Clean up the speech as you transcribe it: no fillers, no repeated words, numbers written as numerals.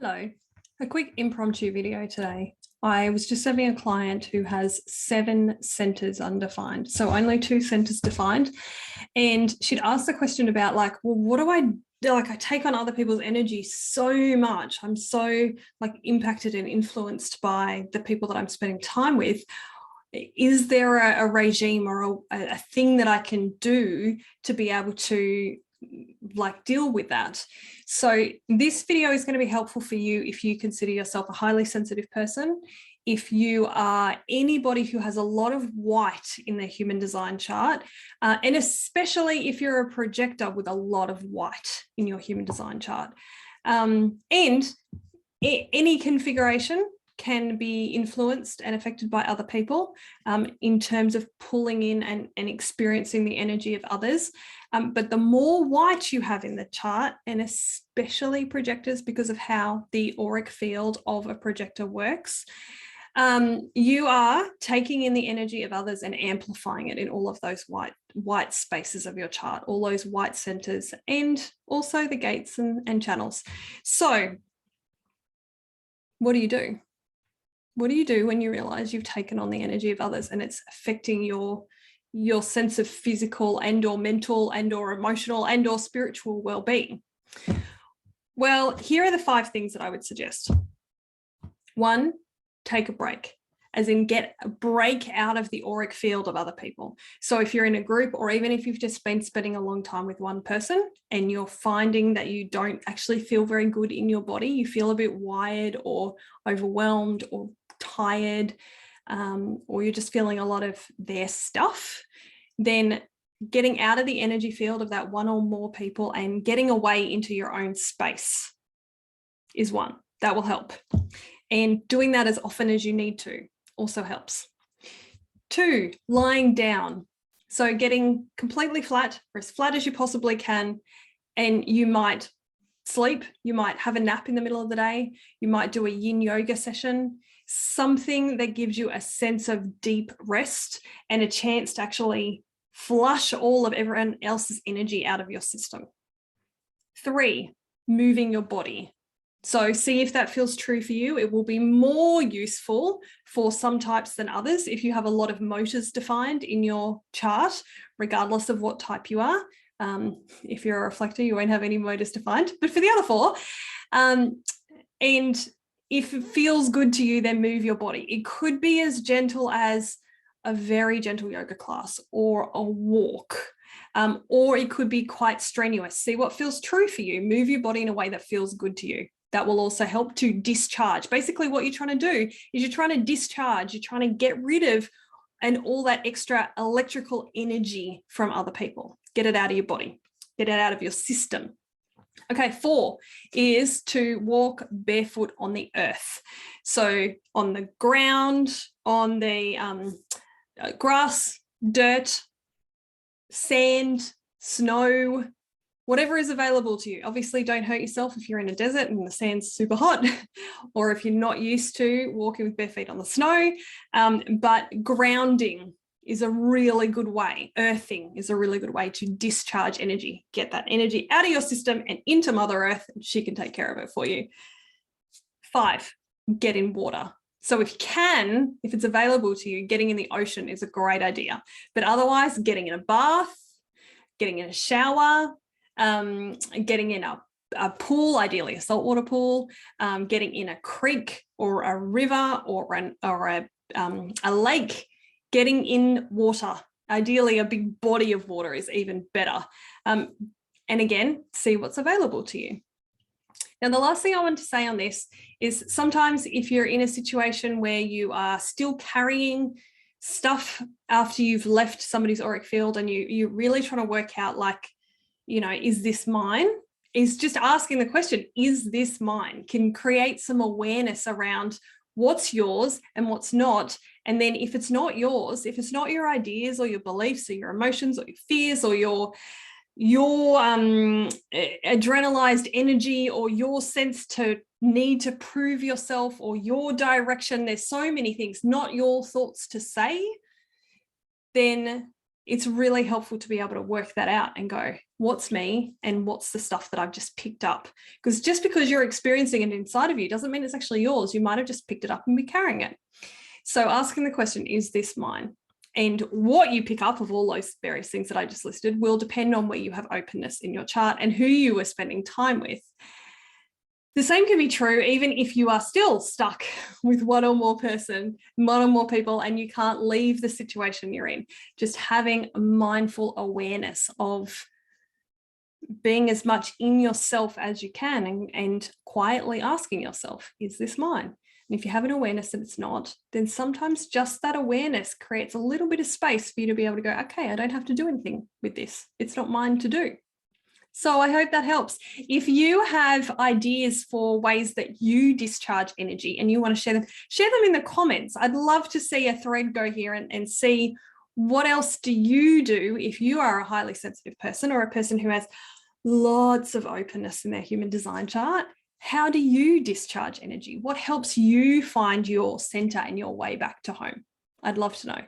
Hello, a quick impromptu video today. I was just having a client who has 7 centers undefined, so only 2 centers defined. And she'd asked the question about well, what do I do? I take on other people's energy so much. I'm so impacted and influenced by the people that I'm spending time with. Is there a regime or a thing that I can do to be able to deal with that? So this video is going to be helpful for you if you consider yourself a highly sensitive person, if you are anybody who has a lot of white in their human design chart, and especially if you're a projector with a lot of white in your human design chart. And any configuration can be influenced and affected by other people in terms of pulling in and experiencing the energy of others. But the more white you have in the chart, and especially projectors because of how the auric field of a projector works, you are taking in the energy of others and amplifying it in all of those white spaces of your chart, all those white centers, and also the gates and channels. So what do you do? What do you do when you realize you've taken on the energy of others and it's affecting your sense of physical and or mental and or emotional and or spiritual well-being? Well, here are the 5 things that I would suggest. 1, take a break, as in get a break out of the auric field of other people. So if you're in a group, or even if you've just been spending a long time with one person and you're finding that you don't actually feel very good in your body, you feel a bit wired or overwhelmed or tired, or you're just feeling a lot of their stuff, then getting out of the energy field of that one or more people and getting away into your own space is 1. That will help. And doing that as often as you need to also helps. 2, lying down. So getting completely flat, or as flat as you possibly can, and you might sleep, you might have a nap in the middle of the day, you might do a yin yoga session, something that gives you a sense of deep rest and a chance to actually flush all of everyone else's energy out of your system. 3, moving your body. So see if that feels true for you. It will be more useful for some types than others if you have a lot of motors defined in your chart, regardless of what type you are. If you're a reflector, you won't have any motors defined, but for the other 4, and if it feels good to you, then move your body. It could be as gentle as a very gentle yoga class or a walk, or it could be quite strenuous. See what feels true for you. Move your body in a way that feels good to you. That will also help to discharge. Basically, what you're trying to do is you're trying to discharge, you're trying to get rid of all that extra electrical energy from other people. Get it out of your body, get it out of your system. Okay, 4 is to walk barefoot on the earth. So on the ground, on the grass, dirt, sand, snow, whatever is available to you. Obviously, don't hurt yourself if you're in a desert and the sand's super hot, or if you're not used to walking with bare feet on the snow. But grounding is a really good way. Earthing is a really good way to discharge energy. Get that energy out of your system and into Mother Earth, and she can take care of it for you. 5, get in water. So if you can, if it's available to you, getting in the ocean is a great idea. But otherwise, getting in a bath, getting in a shower, getting in a pool, ideally a saltwater pool, getting in a creek or a river or a lake, getting in water. Ideally, a big body of water is even better. And again, see what's available to you. Now, the last thing I want to say on this is sometimes if you're in a situation where you are still carrying stuff after you've left somebody's auric field and you're really trying to work out is this mine? Is just asking the question, is this mine? Can create some awareness around what's yours and what's not. And then if it's not yours, if it's not your ideas or your beliefs or your emotions or your fears or your adrenalized energy or your sense to need to prove yourself or your direction, there's so many things, not your thoughts to say, then it's really helpful to be able to work that out and go, what's me and what's the stuff that I've just picked up? Because just because you're experiencing it inside of you doesn't mean it's actually yours. You might have just picked it up and be carrying it. So asking the question, is this mine? And what you pick up of all those various things that I just listed will depend on where you have openness in your chart and who you are spending time with. The same can be true even if you are still stuck with one or more people, and you can't leave the situation you're in. Just having mindful awareness of being as much in yourself as you can, and quietly asking yourself, is this mine? And if you have an awareness that it's not, then sometimes just that awareness creates a little bit of space for you to be able to go, okay, I don't have to do anything with this. It's not mine to do. So I hope that helps. If you have ideas for ways that you discharge energy and you want to share them in the comments. I'd love to see a thread go here and see what else do you do if you are a highly sensitive person or a person who has lots of openness in their human design chart. How do you discharge energy? What helps you find your center and your way back to home? I'd love to know.